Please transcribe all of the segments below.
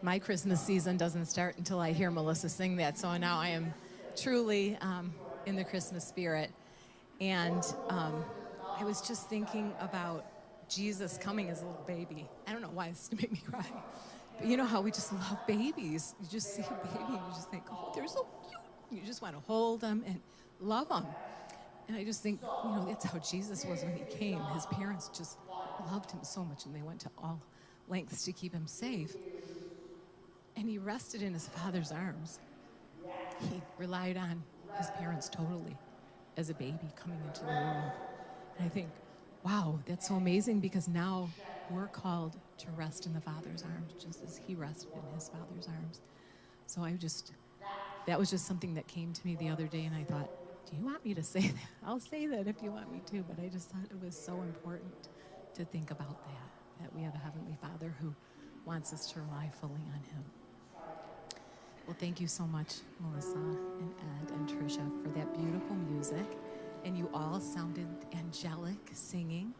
my Christmas season doesn't start until I hear Melissa sing that. So now I am truly in the Christmas spirit. And I was just thinking about Jesus coming as a little baby. I don't know why this made me cry. But you know how we just love babies. You just see a baby and you just think, oh, they're so cute. You just want to hold them and love them. And I just think, that's how Jesus was when he came. His parents just loved him so much, and they went to all lengths to keep him safe. And he rested in his Father's arms. He relied on his parents totally as a baby coming into the world. And I think, wow, that's so amazing, because now we're called to rest in the Father's arms, just as he rested in his Father's arms. So that was just something that came to me the other day, and I thought, do you want me to say that? I'll say that if you want me to, but I just thought it was so important to think about that we have a Heavenly Father who wants us to rely fully on him. Well, thank you so much, Melissa and Ed and Tricia, for that beautiful music. And you all sounded angelic singing.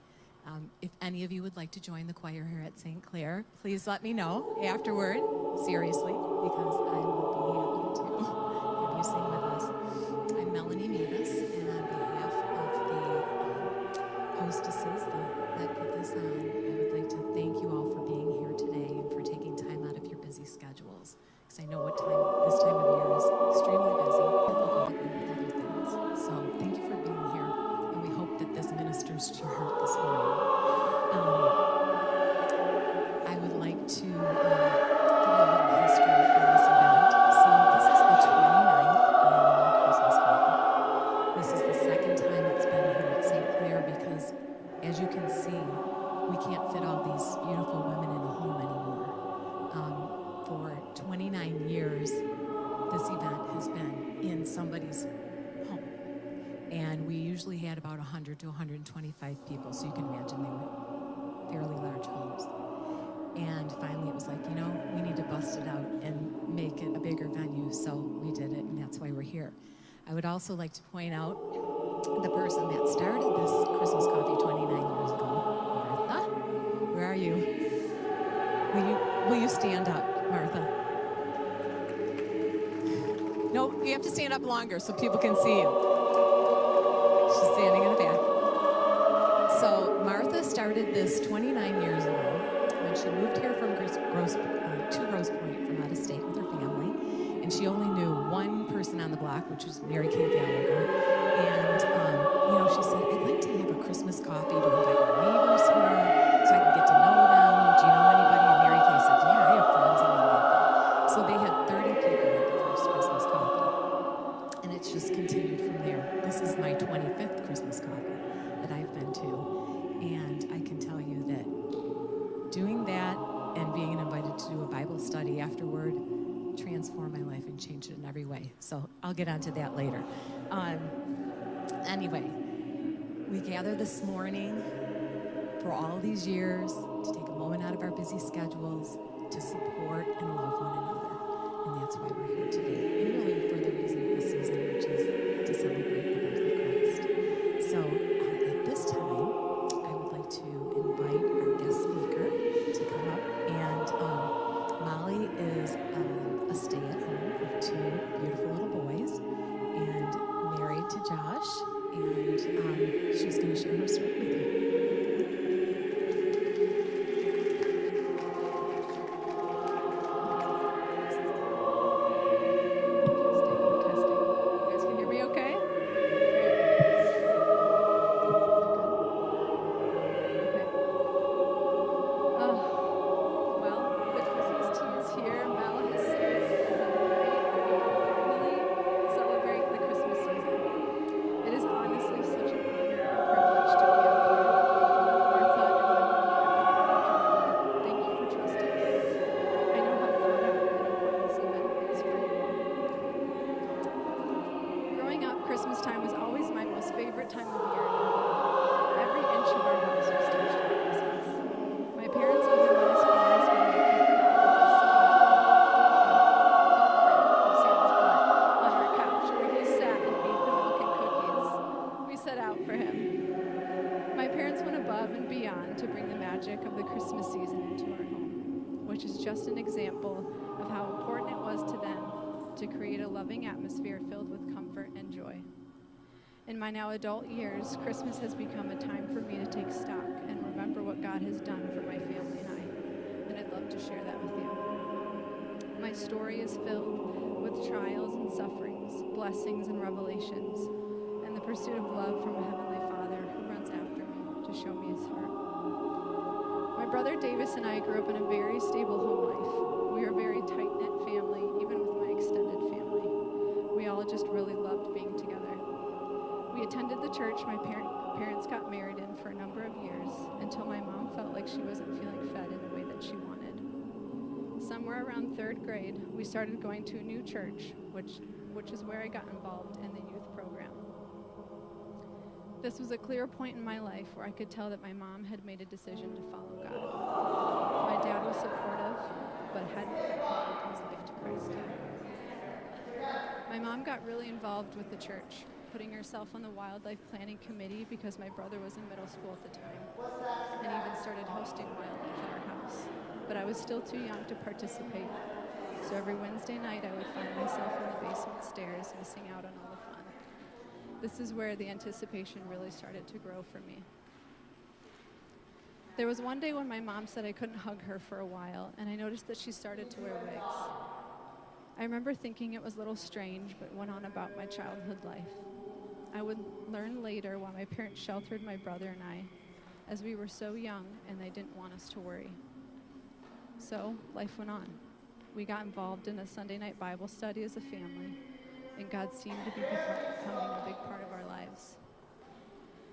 If any of you would like to join the choir here at St. Clare, please let me know afterward, seriously, because I would be happy to have you sing with us. I'm Melanie Mavis, and on behalf of the hostesses that put this on, I would like to thank you all for being here today and for taking time out of your busy schedules. Because I know this time of year is extremely busy, difficult with other things. So thank you for being here, and we hope that this ministers to your heart this morning. I would like to give you a little history of this event. So this is the 29th annual Christmas Coffee. This is the second time it's been here at St. Clare, because as you can see, we can't fit all these beautiful women in a home anymore. For 29 years, this event has been in somebody's home. And we usually had about 100 to 125 people, so you can imagine they were fairly large homes. And finally it was like, we need to bust it out and make it a bigger venue, so we did it, and that's why we're here. I would also like to point out the person that started this Christmas coffee 29 years ago, Martha. Where are you? Will you stand up, Martha? No, you have to stand up longer so people can see you. She's standing in the back. So Martha started this 29 years ago when she moved here from to Grosse Pointe from out of state with her family. And she only knew one person on the block, which was Mary Kay Gallagher. And, she said, I'd like to have a Christmas coffee to invite my neighbors here so I can get to know them. Do you know anybody? And Mary Kay said, yeah, I have friends in London. So they had 30 people at the first Christmas coffee. And it's just continued from there. This is my 25th Christmas coffee that I've been to. And I can tell you that doing that and being invited to do a Bible study afterward transformed my life and changed it in every way. So I'll get onto that later. Anyway, we gather this morning for all these years to take a moment out of our busy schedules to support and love one another. And that's why we're here today. And really for the reason of the season, which is to celebrate the birth of Christ. So at this time, I would like to invite our guest speaker to come up. And Molly is a stay-at-home of two beautiful little boys and married to Josh. And she's going to share her story with you. which is just an example of how important it was to them to create a loving atmosphere filled with comfort and joy. In my now adult years, Christmas has become a time for me to take stock and remember what God has done for my family and I, and I'd love to share that with you. My story is filled with trials and sufferings, blessings and revelations, and the pursuit of love from a Heavenly Father who runs after me to show me His heart. My brother Davis and I grew up in a very stable home life. We are a very tight-knit family, even with my extended family. We all just really loved being together. We attended the church my parents got married in for a number of years until my mom felt like she wasn't feeling fed in the way that she wanted. Somewhere around 3rd grade, we started going to a new church, which is where I got involved in the youth program. This was a clear point in my life where I could tell that my mom had made a decision to follow God. My dad was supportive, but hadn't committed his life to Christ yet. My mom got really involved with the church, putting herself on the wildlife planning committee because my brother was in middle school at the time, and even started hosting wildlife at our house. But I was still too young to participate, so every Wednesday night I would find myself in the basement stairs missing out on all the fun. This is where the anticipation really started to grow for me. There was one day when my mom said I couldn't hug her for a while, and I noticed that she started to wear wigs. I remember thinking it was a little strange, but went on about my childhood life. I would learn later why my parents sheltered my brother and I, as we were so young and they didn't want us to worry. So life went on. We got involved in a Sunday night Bible study as a family, and God seemed to be becoming a big part of our lives.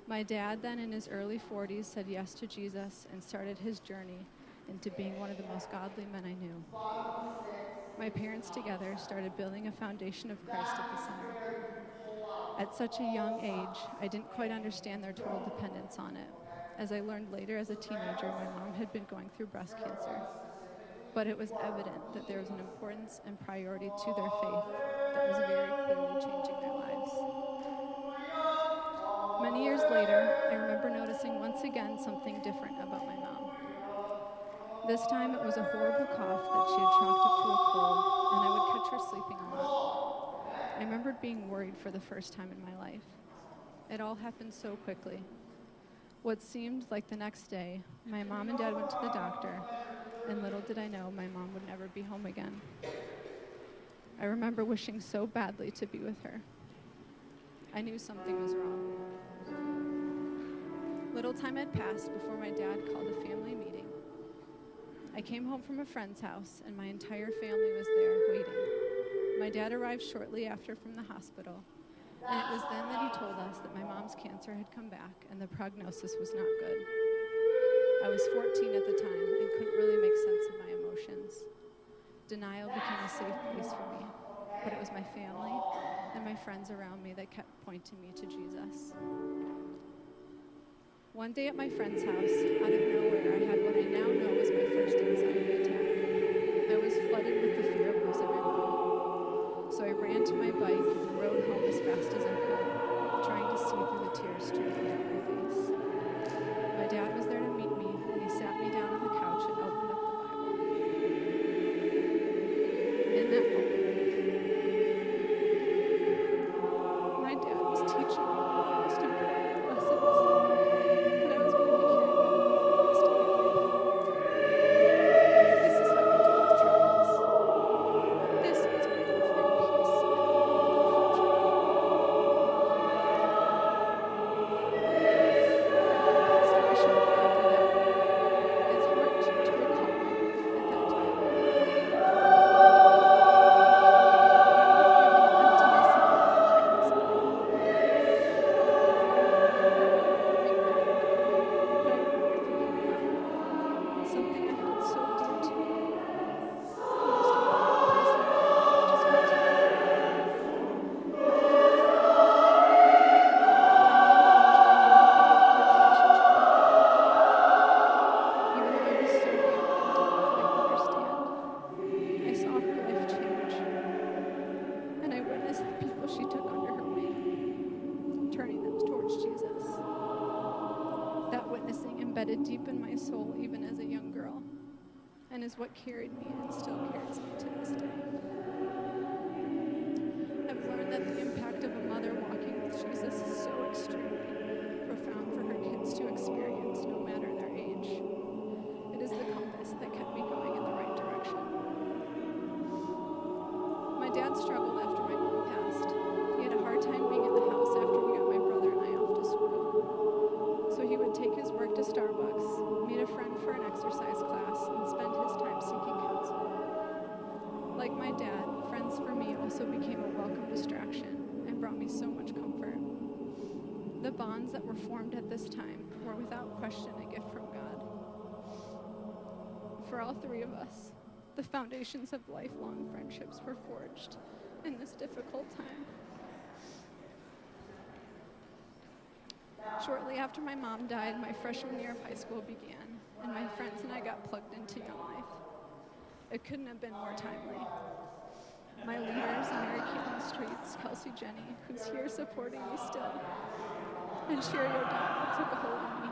My dad, then in his early 40s, said yes to Jesus and started his journey into being one of the most godly men I knew. My parents together started building a foundation of Christ at the center. At such a young age, I didn't quite understand their total dependence on it. As I learned later as a teenager, my mom had been going through breast cancer. But it was evident that there was an importance and priority to their faith that was very clearly changing their lives. Many years later, I remember noticing once again something different about my mom. This time it was a horrible cough that she had chalked up to a cold, and I would catch her sleeping a lot. I remembered being worried for the first time in my life. It all happened so quickly. What seemed like the next day, my mom and dad went to the doctor, and little did I know my mom would never be home again. I remember wishing so badly to be with her. I knew something was wrong. Little time had passed before my dad called a family meeting. I came home from a friend's house, and my entire family was there waiting. My dad arrived shortly after from the hospital, and it was then that he told us that my mom's cancer had come back and the prognosis was not good. I was 14 at the time and couldn't really make sense of my emotions. Denial became a safe place for me, but it was my family and my friends around me that kept pointing me to Jesus. One day at my friend's house, out of nowhere, I had what I now know was my first anxiety attack. I was flooded with the fear of losing my mom. So I ran to my bike and rode home as fast as I could, trying to see through the tears streaming down my face. My dad was there to meet me, and he sat me down on the couch and opened up the Bible. In that moment, my dad was teaching me the most important lessons that I was going to be hearing for the rest of my life. This is how you deal with trials. This is where you will find peace and hope for the future. Long story short, after that, it's hard to recall at that time. I remember feeling an emptiness in my life this morning. But I remember thinking, wow, something I held so dear to me, the most important person in my life, just went to me. But I knew that I was going to be a part of the relationship with God. Even though I was so young and didn't quite understand, I saw her life change, and I witnessed the people she took under her wing, turning them towards Jesus. That witnessing embedded deep in my soul even as a young girl. and is what carried me and still carries me to this day. I've learned that the impact of a mother walking with Jesus is so extremely profound for her kids to experience, no matter their age. It is the compass that kept me going in the right direction. My dad struggled after my mom passed. He had a hard time being in the house after he got my brother and I off to school. So he would take his work to Starbucks, meet a friend for an exercise class, and spend his time seeking counsel. Like my dad, friends for me also became a welcome distraction and brought me so much comfort. The bonds that were formed at this time were without question a gift from God. For all three of us, the foundations of lifelong friendships were forged in this difficult time. Shortly after my mom died, my freshman year of high school began, and my friends and I got plugged into Young Life. It couldn't have been more timely. My leaders, Mary Keelan Streets, Kelsey Jenny, who's here supporting me still, and Sherry O'Donnell took a hold of me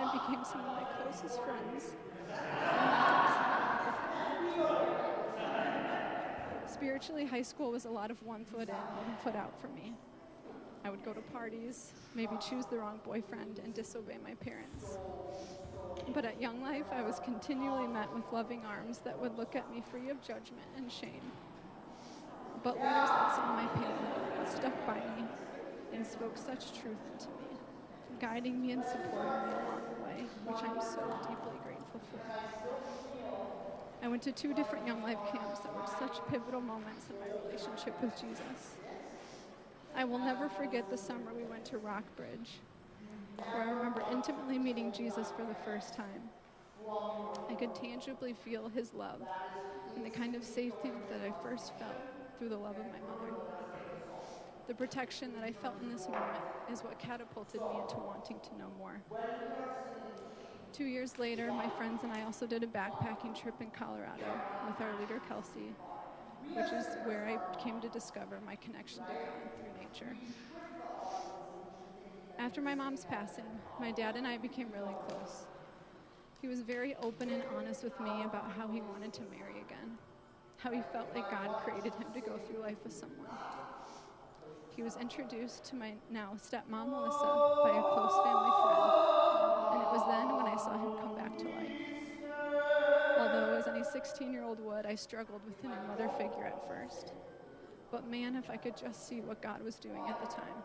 and became some of my closest friends. Spiritually, high school was a lot of one foot in, one foot out for me. I would go to parties, maybe choose the wrong boyfriend, and disobey my parents. But at Young Life, I was continually met with loving arms that would look at me free of judgment and shame. But leaders that saw my pain stuck by me and spoke such truth into me, guiding me and supporting me along the way, which I'm so deeply grateful for. I went to 2 different Young Life camps that were such pivotal moments in my relationship with Jesus. I will never forget the summer we went to Rockbridge, where I remember intimately meeting Jesus for the first time. I could tangibly feel his love and the kind of safety that I first felt through the love of my mother. The protection that I felt in this moment is what catapulted me into wanting to know more. 2 years later, my friends and I also did a backpacking trip in Colorado with our leader, Kelsey, which is where I came to discover my connection to God through nature. After my mom's passing, my dad and I became really close. He was very open and honest with me about how he wanted to marry again, how he felt like God created him to go through life with someone. He was introduced to my now stepmom, Melissa, by a close family friend, and it was then when I saw him come back to life. Although, as any 16-year-old would, I struggled with a new mother figure at first. But man, if I could just see what God was doing at the time.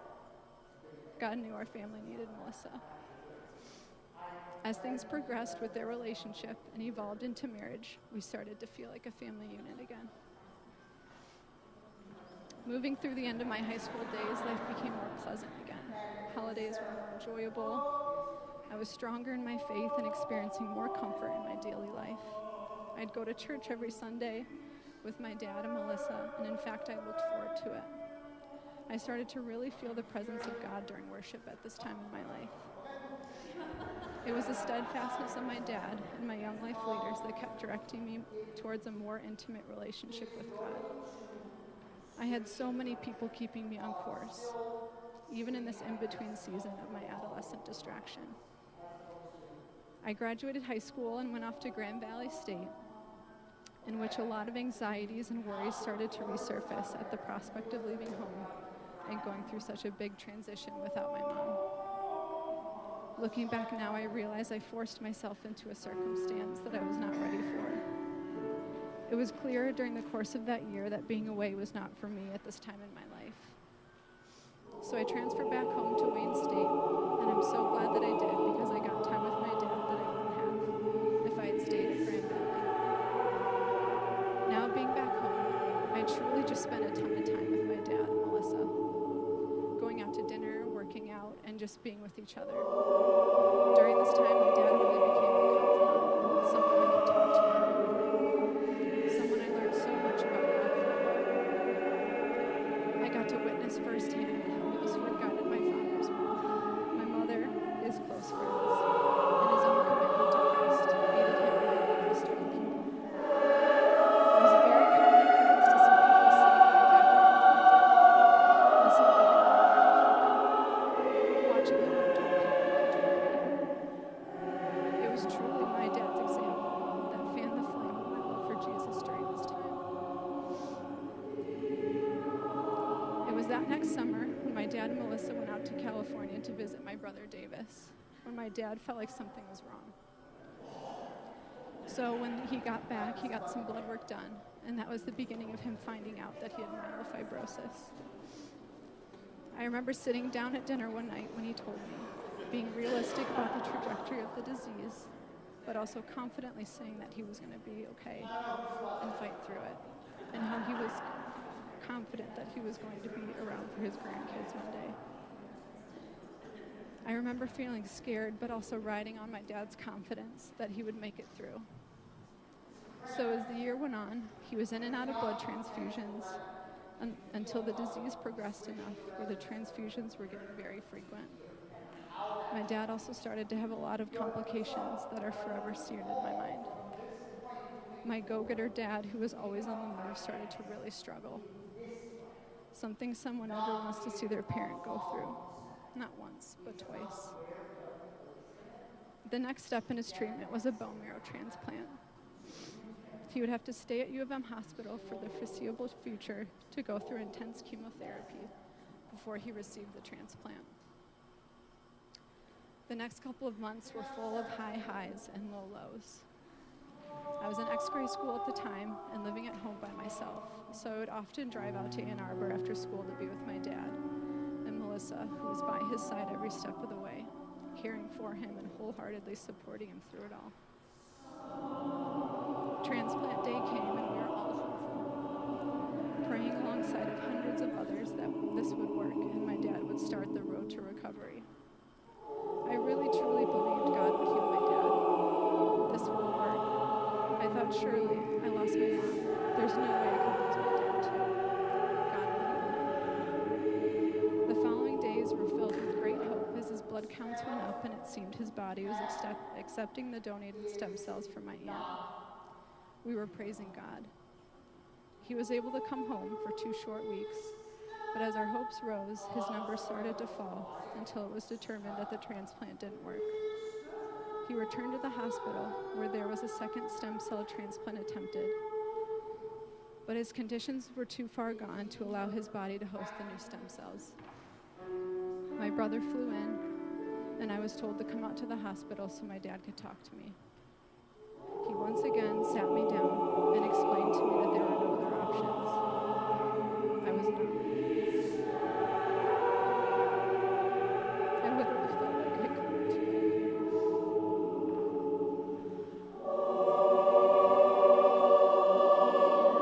God knew our family needed Melissa. As things progressed with their relationship and evolved into marriage, we started to feel like a family unit again. Moving through the end of my high school days, life became more pleasant again. Holidays were more enjoyable. I was stronger in my faith and experiencing more comfort in my daily life. I'd go to church every Sunday with my dad and Melissa, and in fact, I looked forward to it. I started to really feel the presence of God during worship at this time in my life. It was the steadfastness of my dad and my Young Life leaders that kept directing me towards a more intimate relationship with God. I had so many people keeping me on course, even in this in-between season of my adolescent distraction. I graduated high school and went off to Grand Valley State, in which a lot of anxieties and worries started to resurface at the prospect of leaving home and going through such a big transition without my mom. Looking back now, I realize I forced myself into a circumstance that I was not ready for. It was clear during the course of that year that being away was not for me at this time in my life. So I transferred back home to Wayne State, and I'm so glad that I did because I got time with my dad that I wouldn't have if I had stayed at Grand Valley. Now being back home, I truly just spent a ton of time with my dad and Melissa, going out to dinner, working out, and just being with each other. During this time, my dad really became a confidant, someone I could talk to, someone I learned so much about God from. I got to witness firsthand how those who had guided my father's walk, my mother, his close friends, and his own commitment to Christ, aided him in my wildest of people. It was a very common occurrence to see people sitting in my background with my dad, listening to him and learning from him, watching him mentor people in my journey. It was truly my dad's example that fanned the dad and Melissa went out to California to visit my brother Davis when my dad felt like something was wrong. So when he got back, he got some blood work done, and that was the beginning of him finding out that he had myelofibrosis. I remember sitting down at dinner one night when he told me, being realistic about the trajectory of the disease, but also confidently saying that he was going to be okay and fight through it, and how he was confident that he was going to be around for his grandkids one day. I remember feeling scared, but also riding on my dad's confidence that he would make it through. So as the year went on, he was in and out of blood transfusions until the disease progressed enough where the transfusions were getting very frequent. My dad also started to have a lot of complications that are forever seared in my mind. My go-getter dad, who was always on the move, started to really struggle. Something someone never wants to see their parent go through. Not once, but twice. The next step in his treatment was a bone marrow transplant. He would have to stay at U of M Hospital for the foreseeable future to go through intense chemotherapy before he received the transplant. The next couple of months were full of high highs and low lows. I was in ex-grade school at the time and living at home by myself, so I would often drive out to Ann Arbor after school to be with my dad and Melissa, who was by his side every step of the way, caring for him and wholeheartedly supporting him through it all. Transplant day came and we were all hopeful, praying alongside of hundreds of others that this would work and my dad would start the road to recovery. I really truly believed God would heal my dad. This will work. I thought, surely I lost my mom. There's no way I could lose my dad too. God will heal him. The following days were filled with great hope as his blood counts went up and it seemed his body was accepting the donated stem cells from my aunt. We were praising God. He was able to come home for 2 short weeks, but as our hopes rose, his numbers started to fall until it was determined that the transplant didn't work. He returned to the hospital where there was a second stem cell transplant attempted, but his conditions were too far gone to allow his body to host the new stem cells. My brother flew in, and I was told to come out to the hospital so my dad could talk to me. He once again sat me down and explained to me that there were no other options. I was numb. I literally felt like I couldn't.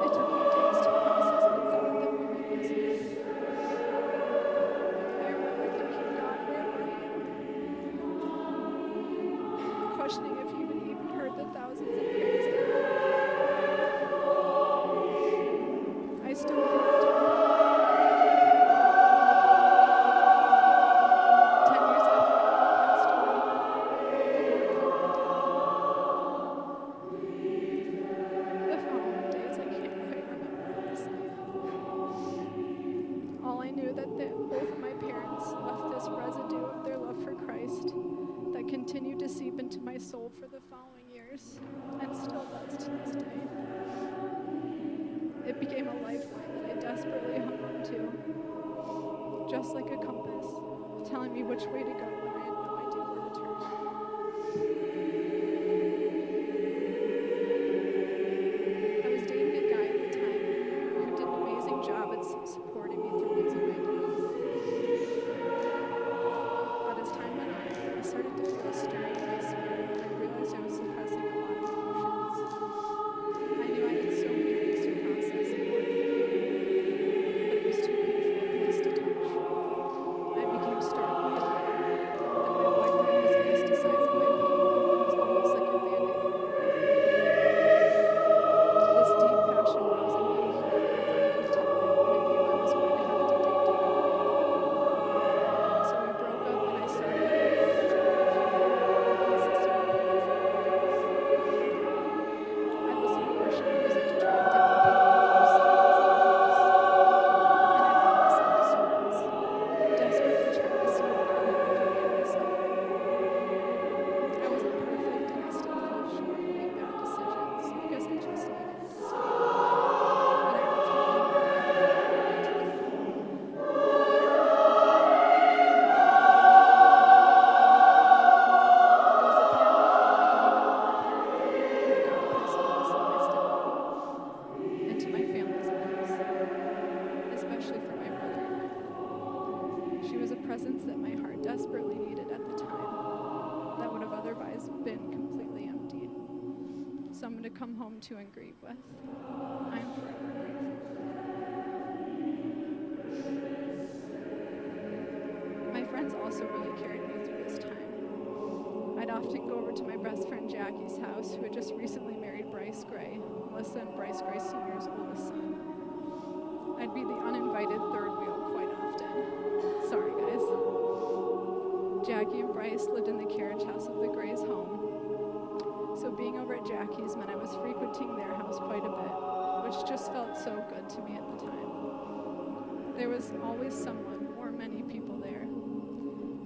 It took me days to process the thought that my mom was here. I remember thinking, God, where are you? Questioning if you would even heard the thousands of prayers that I still believed. 10 years after my mom passed away, the following days I can't quite remember, honestly. All I knew that both of my parents left this residue of their love for Christ that continued to seep into my soul for the following years, and still does to this day. It became a lifeline that I desperately hung on to, just like a compass, telling me which way to go when I had no idea where to turn. I was dating a guy at the time who did an amazing job at supporting me through losing my dad. But as time went on, I started to feel a stirring in my spirit, and I realized I was suppressing a lot of emotions. I knew I had so many things to process and work through, but it was too painful a place to touch. I became starkly aware that come home to and grieve with. I'm forever grateful. My friends also really carried me through this time. I'd often go over to my best friend Jackie's house, who had just recently married Bryce Gray, Melissa and Bryce Gray Sr.'s oldest son. I'd be the uninvited third wheel quite often. Sorry, guys. Jackie and Bryce lived in the carriage house of the Gray's home. So being over at Jackie's meant I was frequenting their house quite a bit, which just felt so good to me at the time. There was always someone or many people there,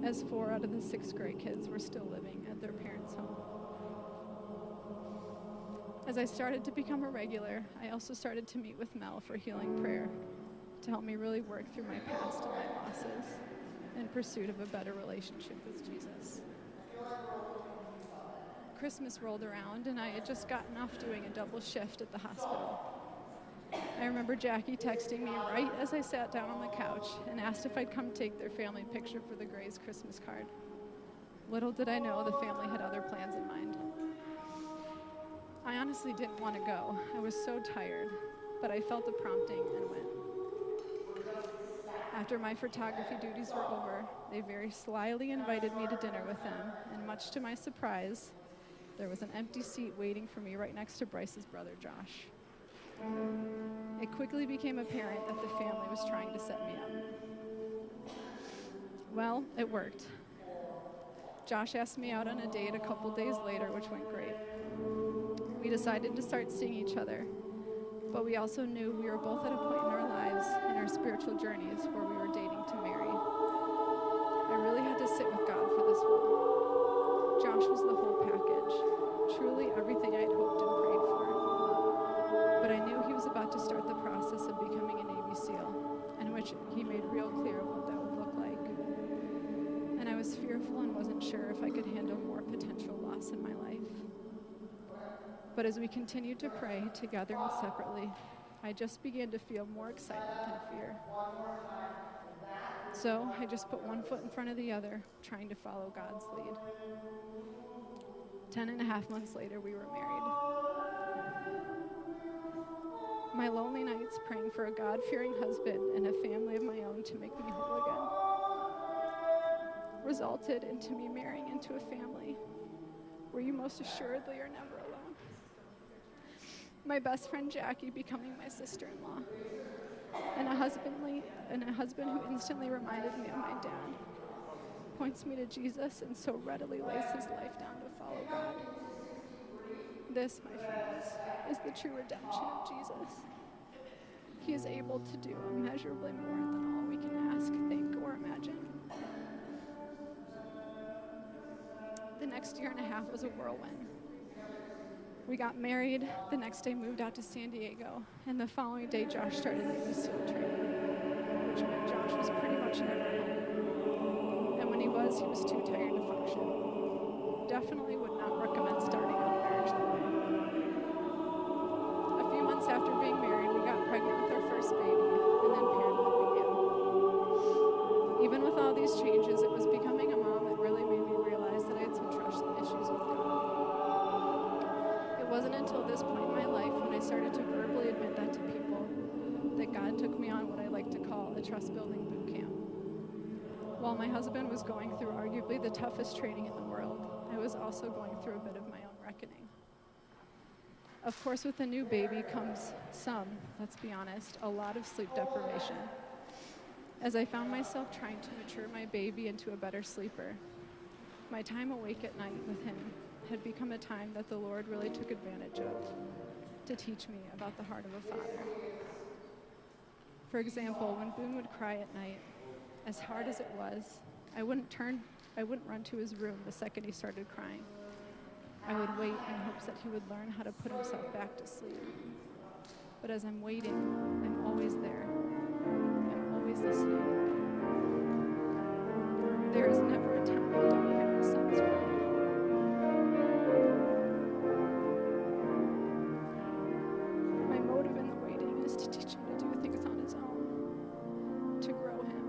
as 4 out of the 6 Gray kids were still living at their parents' home. As I started to become a regular, I also started to meet with Mel for healing prayer to help me really work through my past and my losses in pursuit of a better relationship with Jesus. Christmas rolled around and I had just gotten off doing a double shift at the hospital. I remember Jackie texting me right as I sat down on the couch and asked if I'd come take their family picture for the Grays' Christmas card. Little did I know the family had other plans in mind. I honestly didn't want to go. I was so tired, but I felt the prompting and went. After my photography duties were over, they very slyly invited me to dinner with them, and much to my surprise, there was an empty seat waiting for me right next to Bryce's brother, Josh. It quickly became apparent that the family was trying to set me up. Well, it worked. Josh asked me out on a date a couple days later, which went great. We decided to start seeing each other, but we also knew we were both at a point in our lives, in our spiritual journeys, where we were dating to marry. I really had to sit with God for this one. Josh was the whole package, truly everything I had hoped and prayed for. But I knew he was about to start the process of becoming a Navy SEAL, in which he made real clear what that would look like. And I was fearful and wasn't sure if I could handle more potential loss in my life. But as we continued to pray, together and separately, I just began to feel more excitement than fear. So I just put one foot in front of the other, trying to follow God's lead. 10.5 months later, we were married. My lonely nights praying for a God-fearing husband and a family of my own to make me whole again resulted into me marrying into a family where you most assuredly are never alone. My best friend Jackie becoming my sister-in-law, and a husband who instantly reminded me of my dad, points me to Jesus and so readily lays his life down to follow God. This, my friends, is the true redemption of Jesus. He is able to do immeasurably more than all we can ask, think, or imagine. The next 1.5 years was a whirlwind. We got married, the next day moved out to San Diego, and the following day Josh started Navy SEAL training, which meant Josh was pretty much never home. And when he was too tired to function. Definitely would not recommend starting out a marriage that way. A few months after being married, we got pregnant with our first baby, and then parenthood began. Even with all these changes, it was becoming a mom that really made me realize that I had some trust issues with God. It wasn't until this point in my life when I started to verbally admit that to people that God took me on what I like to call a trust-building boot camp. While my husband was going through arguably the toughest training in the world, I was also going through a bit of my own reckoning. Of course, with a new baby comes let's be honest, a lot of sleep deprivation. As I found myself trying to mature my baby into a better sleeper, my time awake at night with him had become a time that the Lord really took advantage of to teach me about the heart of a father. For example, when Boone would cry at night, as hard as it was, I wouldn't run to his room the second he started crying. I would wait in hopes that he would learn how to put himself back to sleep. But as I'm waiting, I'm always there. I'm always listening. There is never a time I don't hear my son's cry. My motive in the waiting is to teach him to do things on his own, to grow him,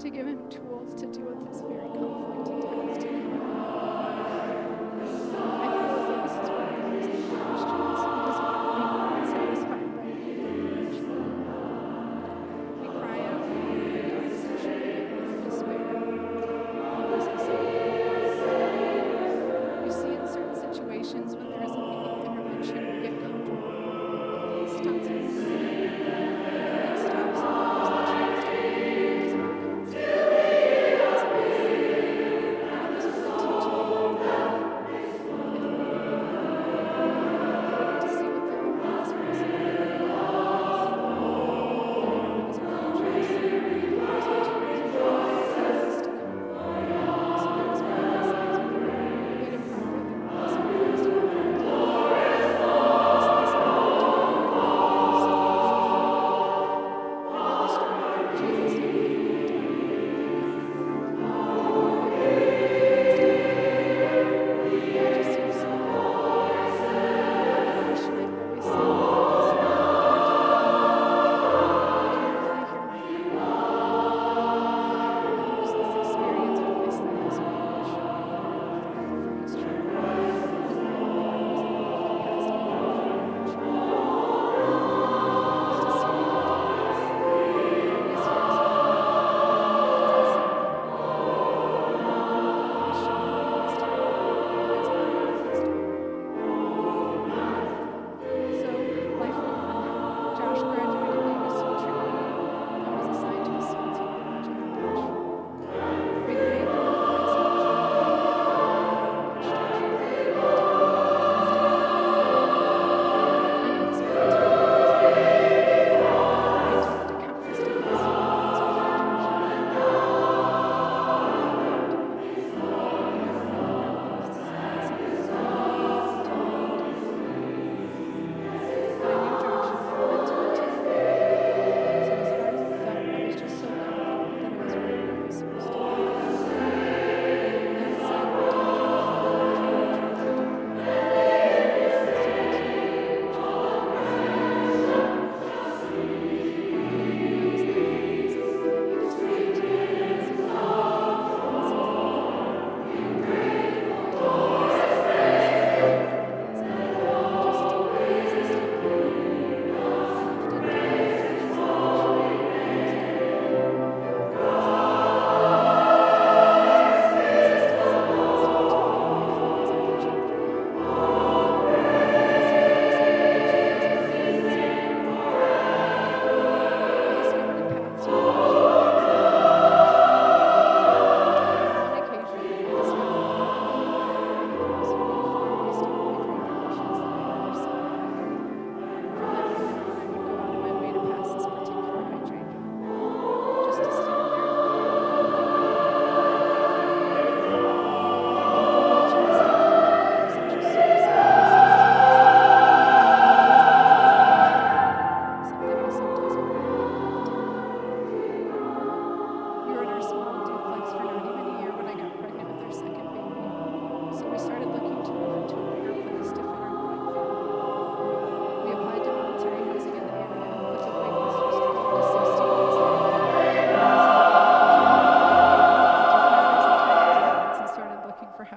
to give him tools to deal with his very conflict and times to come. I feel as though this is what I'm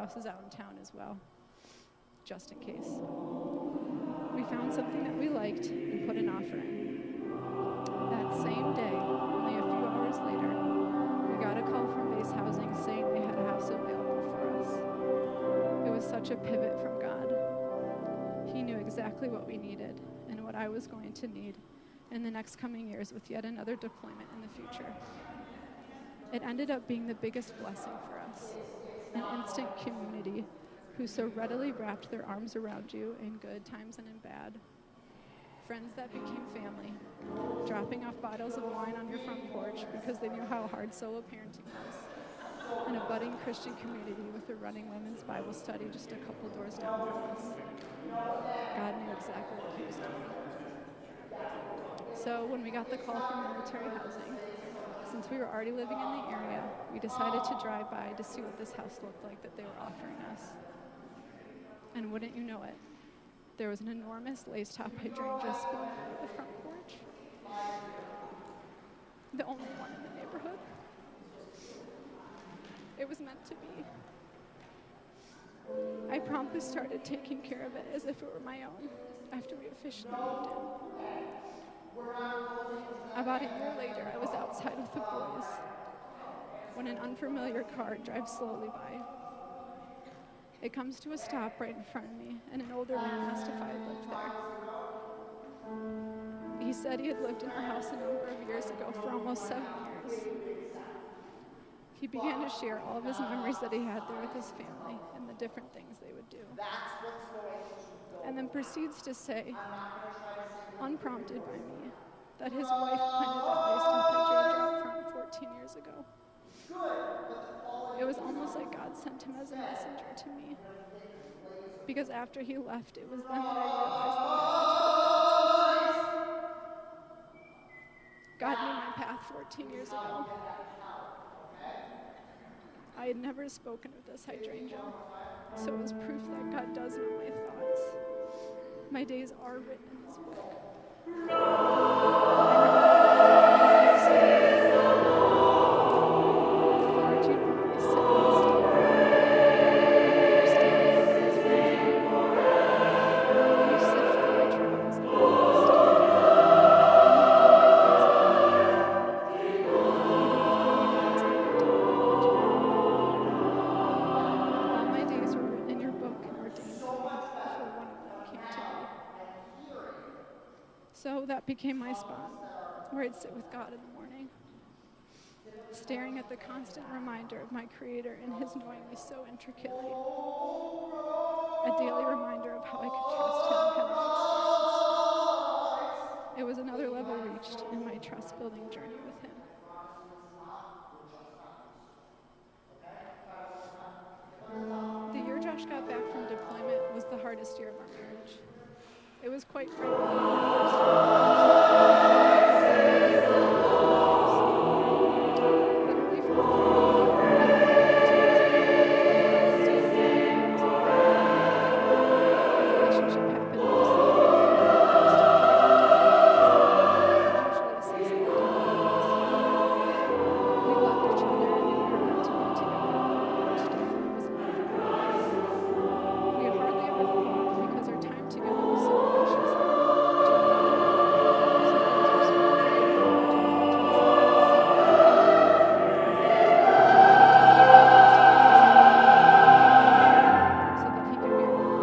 houses out in town as well, just in case. We found something that we liked and put an offer in. That same day, only a few hours later, we got a call from Base Housing saying they had a house available for us. It was such a pivot from God. He knew exactly what we needed and what I was going to need in the next coming years with yet another deployment in the future. It ended up being the biggest blessing for us, an instant community who so readily wrapped their arms around you in good times and in bad. Friends that became family, dropping off bottles of wine on your front porch because they knew how hard solo parenting was, and a budding Christian community with a running women's Bible study just a couple doors down from us. God knew exactly what he was doing. So when we got the call from military housing, since we were already living in the area, we decided to drive by to see what this house looked like that they were offering us. And wouldn't you know it, there was an enormous lace-top hydrangea spilling over the front porch. The only one in the neighborhood. It was meant to be. I promptly started taking care of it as if it were my own after we officially moved in. About a year later, I was outside with the boys when an unfamiliar car drives slowly by. It comes to a stop right in front of me, and an older man asked if I had lived there. He said he had lived in our house a number of years ago for almost 7 years. He began to share all of his memories that he had there with his family and the different things they would do. And then proceeds to say, unprompted by me, that his wife planted that lace-top hydrangea out front 14 years ago. It was almost like God sent him as a messenger to me. Because after he left, it was then that I realized the magnitude of God's love. God knew my path 14 years ago. I had never spoken of this hydrangea, so it was proof that God does know my thoughts. My days are written in his book. So that became my spot, where I'd sit with God in the morning, staring at the constant reminder of my Creator and his knowing me so intricately. A daily reminder of how I could trust him having experienced. It was another level reached in my trust-building journey with him. The year Josh got back from deployment was the hardest year of our marriage. It was quite frankly the first literally from the relationship happened mostly usually 6 8 months. We loved each other and we were meant to be together. Each different was another. We hardly ever fought because our time together was so precious. So that he could be around.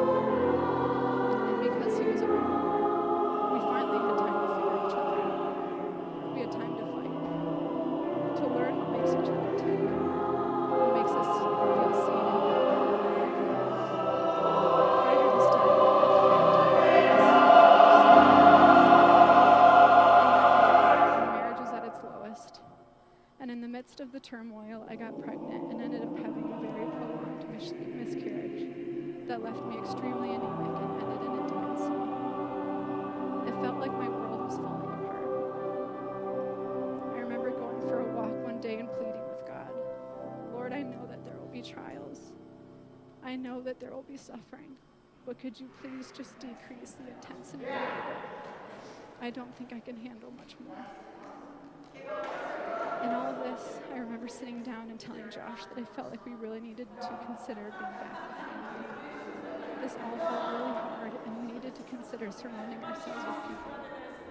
And because he was around, we finally had time to figure each other out. We had time to fight, to learn what makes each other tick, what makes us feel seen and valued. Prior to this time, marriage was at its lowest. And in the midst of the turmoil, I got pregnant and ended up having a very prolonged miscarriage that left me extremely anemic and ended in intimacy. It felt like my world was falling apart. I remember going for a walk one day and pleading with God, Lord, I know that there will be trials. I know that there will be suffering, but could you please just decrease the intensity of it? I don't think I can handle much more. In all of this, I remember sitting down and telling Josh that I felt like we really needed to consider being back with family. This all felt really hard, and we needed to consider surrounding ourselves with people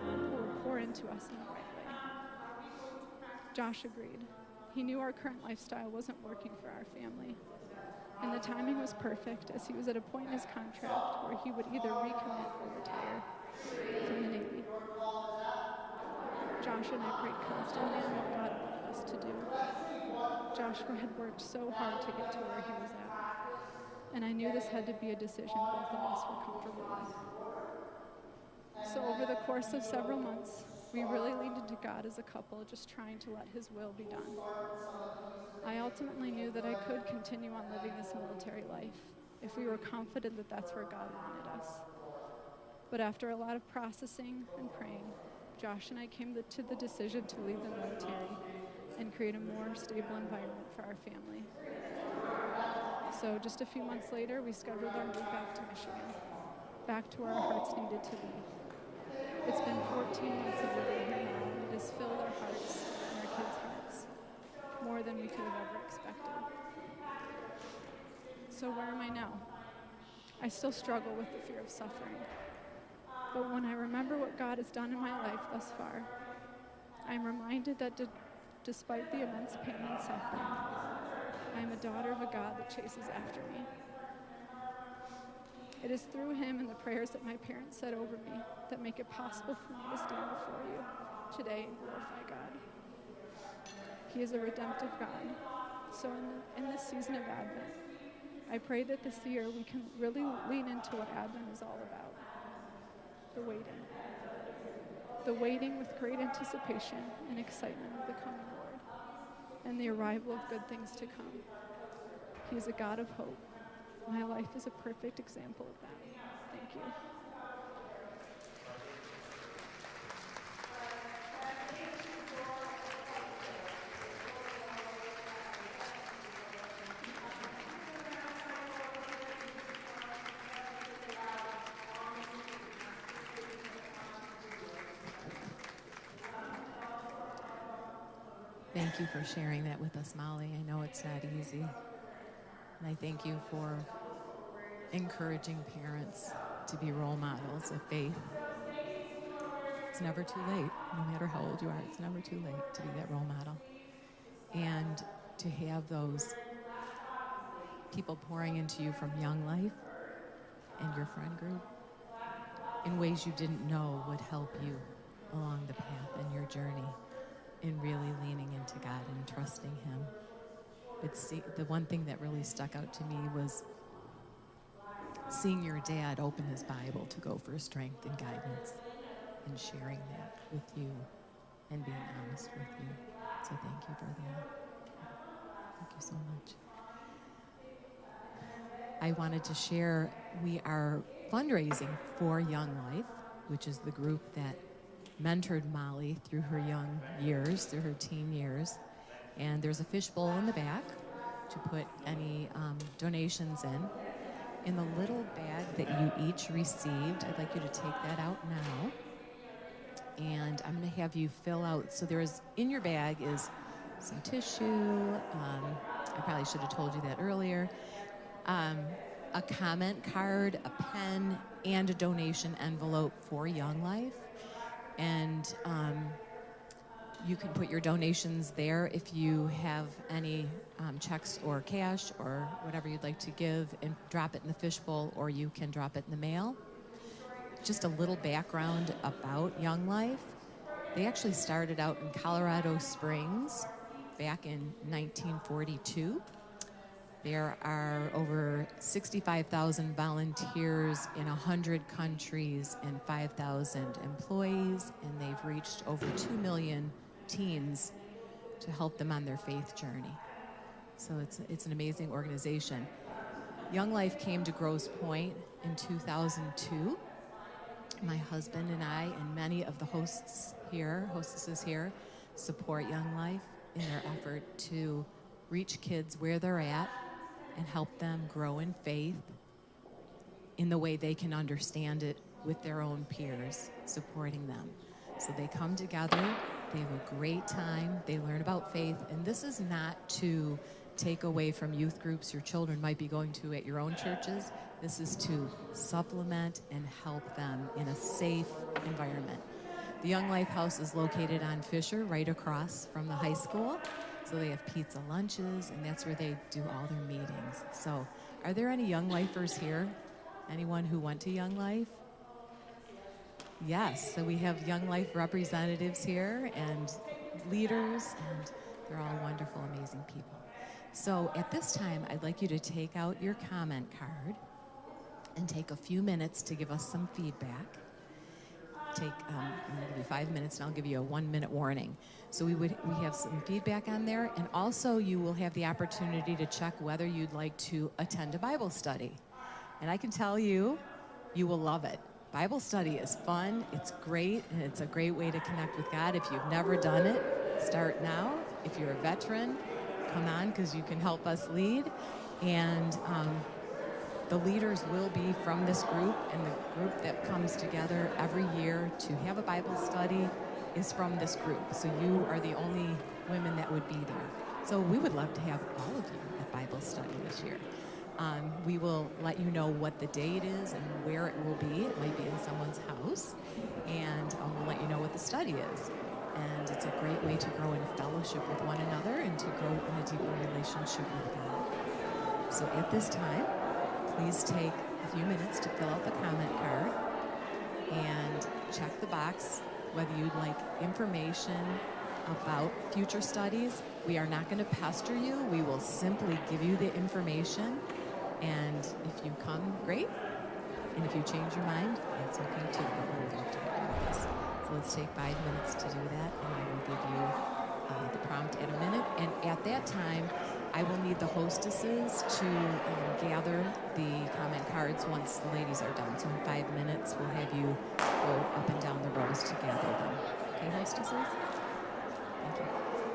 who would pour into us in the right way. Josh agreed. He knew our current lifestyle wasn't working for our family, and the timing was perfect as he was at a point in his contract where he would either recommit or retire from the Navy. Josh and I prayed constantly on what God wanted us to do. Joshua had worked so hard to get to where he was at, and I knew this had to be a decision both of us were comfortable with. So over the course of several months, we really leaned into God as a couple, just trying to let his will be done. I ultimately knew that I could continue on living this military life if we were confident that that's where God wanted us. But after a lot of processing and praying, Josh and I came to the decision to leave the military and create a more stable environment for our family. So just a few months later, we scheduled our move back to Michigan, back to where our hearts needed to be. It's been 14 months of living here now, and it has filled our hearts and our kids' hearts more than we could have ever expected. So where am I now? I still struggle with the fear of suffering. But when I remember what God has done in my life thus far, I'm reminded that despite the immense pain and suffering, I am a daughter of a God that chases after me. It is through him and the prayers that my parents said over me that make it possible for me to stand before you today and glorify God. He is a redemptive God. So in this season of Advent, I pray that this year we can really lean into what Advent is all about. The waiting. The waiting with great anticipation and excitement of the coming Lord and the arrival of good things to come. He is a God of hope. My life is a perfect example of that. Thank you. Thank you for sharing that with us, Molly. I know it's not easy. And I thank you for encouraging parents to be role models of faith. It's never too late, no matter how old you are, it's never too late to be that role model. And to have those people pouring into you from Young Life and your friend group in ways you didn't know would help you along the path in your journey in really leaning into God and trusting him. The one thing that really stuck out to me was seeing your dad open his Bible to go for strength and guidance and sharing that with you and being honest with you. So thank you for that. Thank you so much. I wanted to share, we are fundraising for Young Life, which is the group that mentored Molly through her young years, through her teen years. And there's a fishbowl in the back to put any donations in. In the little bag that you each received, I'd like you to take that out now. And I'm going to have you fill out, so there's, in your bag is some tissue, I probably should have told you that earlier, a comment card, a pen, and a donation envelope for Young Life. And you can put your donations there if you have any checks or cash or whatever you'd like to give, and drop it in the fishbowl, or you can drop it in the mail. Just a little background about Young Life. They actually started out in Colorado Springs back in 1942. There are over 65,000 volunteers in 100 countries and 5,000 employees, and they've reached over 2 million teens to help them on their faith journey. So it's an amazing organization. Young Life came to Grosse Pointe in 2002. My husband and I and many of the hostesses here, support Young Life in their effort to reach kids where they're at and help them grow in faith in the way they can understand it with their own peers supporting them. So they come together They have a great time. They learn about faith. And this is not to take away from youth groups your children might be going to at your own churches. This is to supplement and help them in a safe environment. The Young Life House is located on Fisher, right across from the high school. So they have pizza lunches, and that's where they do all their meetings. So are there any Young Lifers here? Anyone who went to Young Life? Yes, so we have Young Life representatives here and leaders, and they're all wonderful, amazing people. So at this time, I'd like you to take out your comment card and take a few minutes to give us some feedback. I'm going to give you 5 minutes, and I'll give you a 1-minute warning. So we have some feedback on there, and also you will have the opportunity to check whether you'd like to attend a Bible study. And I can tell you, you will love it. Bible study is fun, it's great, and it's a great way to connect with God. If you've never done it, start now. If you're a veteran, come on, because you can help us lead. And the leaders will be from this group, and the group that comes together every year to have a Bible study is from this group. So you are the only women that would be there. So we would love to have all of you at Bible study this year. We will let you know what the date is and where it will be. It might be in someone's house. And we'll let you know what the study is. And it's a great way to grow in fellowship with one another and to grow in a deeper relationship with God. So at this time, please take a few minutes to fill out the comment card and check the box whether you'd like information about future studies. We are not going to pester you. We will simply give you the information. And if you come, great. And if you change your mind, that's okay too. But we would love to have you with us. So let's take 5 minutes to do that, and I will give you the prompt at a minute. And at that time, I will need the hostesses to gather the comment cards once the ladies are done. So in 5 minutes, we'll have you go up and down the rows to gather them. Okay, hostesses? Thank you.